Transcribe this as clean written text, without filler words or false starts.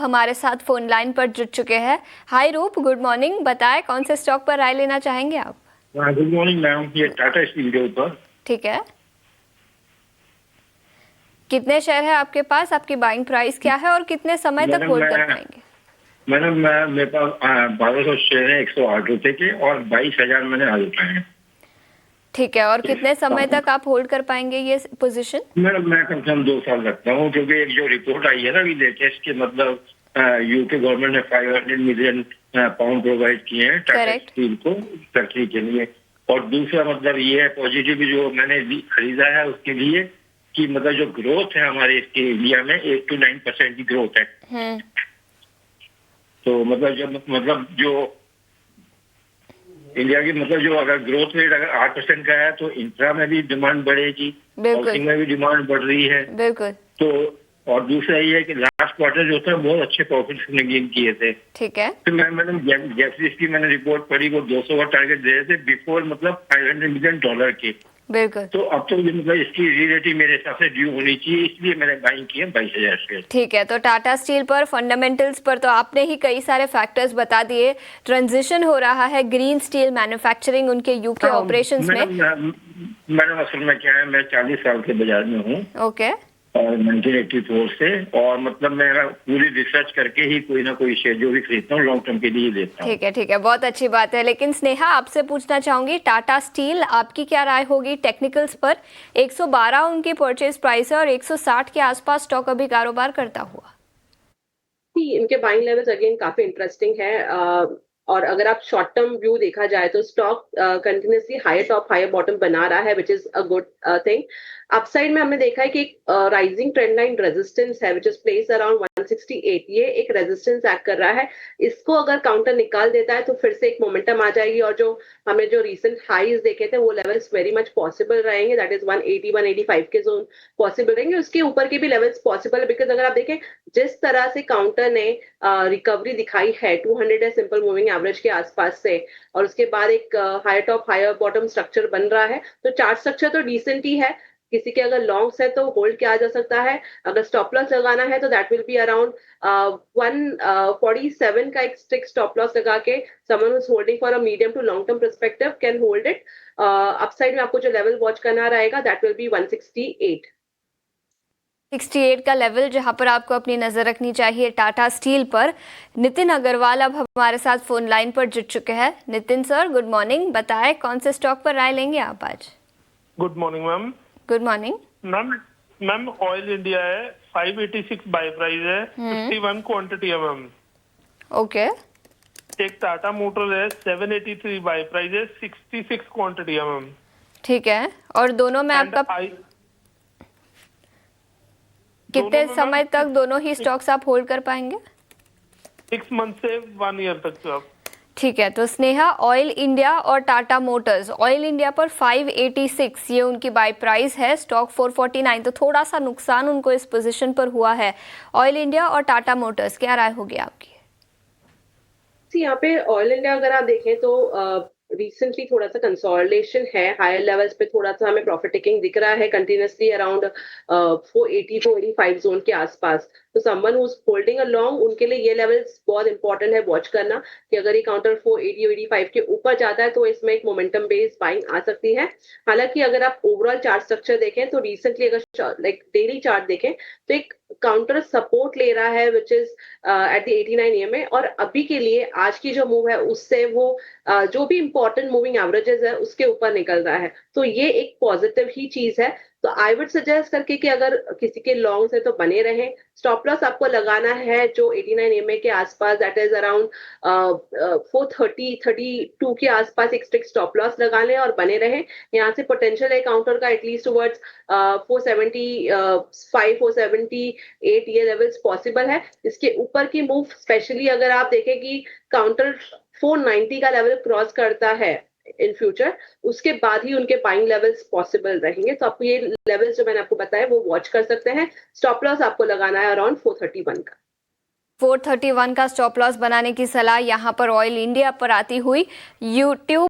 हमारे साथ phone line पर जुड़ चुके हैं। हाय रूप, गुड मॉर्निंग। बताएं कौन से स्टॉक पर राय लेना चाहेंगे आप? गुड मॉर्निंग मैम, ये टाटा स्टील के ऊपर। ठीक है, कितने शेयर है आपके पास, आपकी बाइंग प्राइस क्या है और कितने समय तक होल्ड कर पाएंगे? मैडम मेरे पास 1200 शेयर है 108 रुपए के, और 22,000 मैंने आज उठाए हैं। ठीक है, और कितने समय तक आप होल्ड कर पाएंगे ये पोजीशन? मैडम मैं कम से कम 2 साल रखता हूँ, क्योंकि एक जो रिपोर्ट आई है ना अभी लेटेस्ट के, मतलब यूके गवर्नमेंट ने 500 मिलियन पाउंड प्रोवाइड किए हैं टाटा स्टील को फैक्ट्री के लिए। और दूसरा मतलब ये है पॉजिटिव जो मैंने खरीदा है उसके लिए, कि मतलब जो ग्रोथ है हमारे इसके इंडिया में 8 to 9% की ग्रोथ है। तो मतलब जो इंडिया की मतलब जो अगर ग्रोथ रेट अगर 8% का है तो इंफ्रा में भी डिमांड बढ़ेगी, हाउसिंग में भी डिमांड बढ़ रही है। बिल्कुल। तो और दूसरा ये है कि लास्ट क्वार्टर जो था बहुत अच्छे प्रॉफिट्स ने गेन किए थे। ठीक है, तो मैंने जैसे इसकी मैंने रिपोर्ट पढ़ी, वो 200 का टारगेट दे रहे थे बिफोर, मतलब $500 मिलियन के। बिल्कुल। तो अब तो ये मतलब इसकी री-रेटिंग मेरे हिसाब से ड्यू होनी चाहिए, इसलिए मैंने बाइंग की है 22,000 शेयर। ठीक है, तो टाटा स्टील पर फंडामेंटल्स पर तो आपने ही कई सारे फैक्टर्स बता दिए। ट्रांजिशन हो रहा है ग्रीन स्टील मैन्युफैक्चरिंग उनके यूके ऑपरेशंस में। मैडम असल में क्या है, मैं 40 साल के बाजार में हूँ। ओके। और 1984 से, और मतलब मैं पूरी रिसर्च करके ही कोई ना कोई शेयर जो भी खरीदता हूँ लॉन्ग टर्म के लिए लेता हूँ। ठीक है, बहुत अच्छी बात है। लेकिन स्नेहा, आपसे पूछना चाहूंगी, टाटा स्टील आपकी क्या राय होगी टेक्निकल्स पर? 112 उनकी परचेज प्राइस है और 160 के आसपास स्टॉक अभी कारोबार करता हुआ। इनके बाइंग लेवल्स अगेन काफी इंटरेस्टिंग है। और अगर आप शॉर्ट टर्म व्यू देखा जाए तो stock continuously higher top higher bottom बना रहा है, which is a good thing. Upside में हमने देखा है कि राइजिंग ट्रेंड लाइन रेजिस्टेंस है विच इज प्लेस अराउंड 168। ये एक रेजिस्टेंस एक्ट कर रहा है। इसको अगर काउंटर निकाल देता है तो फिर से एक मोमेंटम आ जाएगी, और जो हमने जो रिसेंट हाईज देखे थे वो लेवल्स वेरी मच पॉसिबल रहेंगे। दैट इज 180 185 के जोन पॉसिबल रहेंगे। उसके ऊपर के भी लेवल्स पॉसिबल है, बिकॉज अगर आप देखें जिस तरह से काउंटर ने रिकवरी दिखाई है 200 है सिंपल मूविंग एवरेज के आसपास से, और उसके बाद एक higher top higher bottom structure बन रहा है, तो चार्ट स्ट्रक्चर तो डिसेंट ही है। किसी के अगर लॉन्ग्स है तो होल्ड किया जा सकता है। अगर स्टॉप लॉस लगाना है तो दैट विल बी अराउंड 147 का एक स्ट्रिक्ट स्टॉप लॉस लगा के someone who's holding for a medium to long term perspective can hold it. Upside में आपको जो लेवल वॉच करना रहेगा दैट विल बी 168। 68 का लेवल जहां पर आपको अपनी नजर रखनी चाहिए टाटा स्टील पर। नितिन अग्रवाल अब हमारे साथ फोन लाइन पर जुड़ चुके हैं। Nitin sir, good morning. बताएं कौन से स्टॉक पर राय लेंगे आप आज? Good morning ma'am. Good morning ma'am oil India है, 586 बाय प्राइस है, 51 क्वांटिटी है मैम। ओके। एक टाटा मोटर है, 783 बाय प्राइस है, 66 क्वांटिटी है मैम। ठीक है, और दोनों में आपका कितने समय तक दोनों ही स्टॉक्स आप होल्ड कर पाएंगे? 6 मंथ से 1 ईयर तक आप। ठीक है, तो स्नेहा, ऑयल इंडिया और टाटा मोटर्स। ऑयल इंडिया पर 586 ये उनकी बाय प्राइस है, स्टॉक 449, तो थोड़ा सा नुकसान उनको इस पोजीशन पर हुआ है। ऑयल इंडिया और टाटा मोटर्स, क्या राय होगी आपकी? यहाँ पे ऑयल इंडिया अगर आप देखें तो रिसेंटली थोड़ा सा कंसोलिडेशन है, हायर लेवल्स पे थोड़ा सा हमें प्रॉफिट टेकिंग दिख रहा है कंटिन्यूसली अराउंड 480 485 जोन के आसपास। तो someone who is holding a long, उनके लिए ये लेवल्स बहुत इंपॉर्टेंट है वॉच करना, कि अगर ये काउंटर 480 85 के ऊपर जाता है तो इसमें एक मोमेंटम बेस्ड बाइंग आ सकती है। हालांकि अगर आप ओवरऑल चार्ट स्ट्रक्चर देखें तो रिसेंटली अगर लाइक डेली चार्ट देखें तो एक काउंटर सपोर्ट ले रहा है which is at the 89 EMA, और अभी के लिए आज की जो मूव है उससे वो जो भी इंपॉर्टेंट मूविंग एवरेजेस है उसके ऊपर निकल रहा है, तो ये एक पॉजिटिव ही चीज है। तो आई वुड सजेस्ट करके कि अगर किसी के लॉन्ग्स है तो बने रहे। स्टॉप लॉस आपको लगाना है जो 89 EMA के आसपास, दैट इज अराउंड 430 32 के आसपास एक स्ट्रिक्ट स्टॉप लॉस लगा लें और बने रहे। यहाँ से पोटेंशियल है काउंटर का एटलीस्ट टुवर्ड्स 475 478 ये लेवल्स पॉसिबल है। इसके ऊपर की मूव स्पेशली अगर आप देखें कि काउंटर 490 का लेवल क्रॉस करता है इन फ्यूचर, उसके बाद ही उनके बाइंग लेवल्स पॉसिबल रहेंगे। तो आपको ये लेवल्स जो मैंने आपको बताया वो वॉच कर सकते हैं। स्टॉप लॉस आपको लगाना है अराउंड 431 का। 431 का स्टॉप लॉस बनाने की सलाह यहाँ पर ऑयल इंडिया पर आती हुई। यूट्यूब